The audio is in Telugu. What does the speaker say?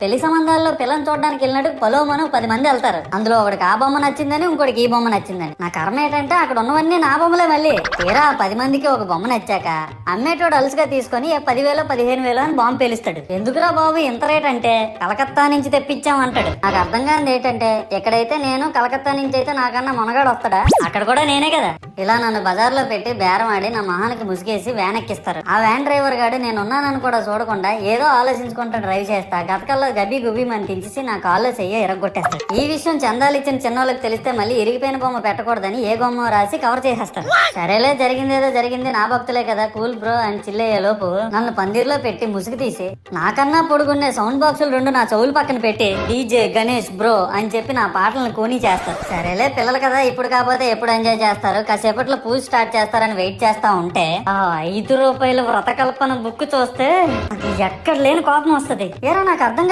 పెళ్లి సంబంధాల్లో పిల్లని చూడడానికి వెళ్ళినట్టు పొలోమను 10 మంది వెళ్తారు. అందులో ఒకడికి ఆ బొమ్మ నచ్చిందని, ఇంకోటికి ఈ బొమ్మ నచ్చిందని. నా కర్మ ఏంటంటే అక్కడ ఉన్నవన్నీ నా బొమ్మలే. మళ్ళీ తీరా 10 మందికి ఒక బొమ్మ నచ్చాక అమ్మేటోడు అలుసుగా తీసుకొని 10,000 15,000 అని బాంబు పేలుస్తాడు. ఎందుకురా బాబు ఇంత రేట్ అంటే కలకత్తా నుంచి తెప్పించాం అంటాడు. నాకు అర్థం కానిది ఏంటంటే ఎక్కడైతే నేను కలకత్తా నుంచి అయితే నాకన్నా మొనగాడు వస్తాడా, అక్కడ కూడా నేనే కదా. ఇలా నన్ను బజార్లో పెట్టి బేరం ఆడి నా మొహానికి ముసుగేసి వ్యాన్ ఎక్కిస్తారు. ఆ వ్యాన్ డ్రైవర్ గాడు నేను ఉన్నానని కూడా చూడకుండా ఏదో ఆలోచించుకుంటూ డ్రైవ్ చేస్తా గతకల్లో గబి గుబి అని తీసి నా కాల్లో చెయ్యి ఇరగొట్టేస్తాడు. ఈ విషయం చందాలు ఇచ్చిన చిన్నోళ్ళకి తెలిస్తే మళ్ళీ ఇరిగిపోయిన బొమ్మ పెట్టకూడదని ఏ బొమ్మ రాసి కవర్ చేసేస్తారు. సరేలే జరిగిందేదో జరిగింది, నా భక్తులే కదా కూల్ బ్రో అని చిల్లయ్యే లోపు నన్ను పందిర్లో పెట్టి ముసుగు తీసి నాకన్నా పొడుగున్నే సౌండ్ బాక్సులు 2 నా చెవులు పక్కన పెట్టి డీజే గణేష్ బ్రో అని చెప్పి నా పాటలను కూనీ చేస్తారు. సరేలే పిల్లలు కదా ఇప్పుడు కాకపోతే ఎప్పుడు ఎంజాయ్ చేస్తారు, కాసేపట్లో పూజ స్టార్ట్ చేస్తారని వెయిట్ చేస్తా ఉంటే ఆ 5 రూపాయల వ్రతకల్పన బుక్ చూస్తే ఎక్కడ లేని కోపం వస్తుంది. ఏరా నాకు అర్థం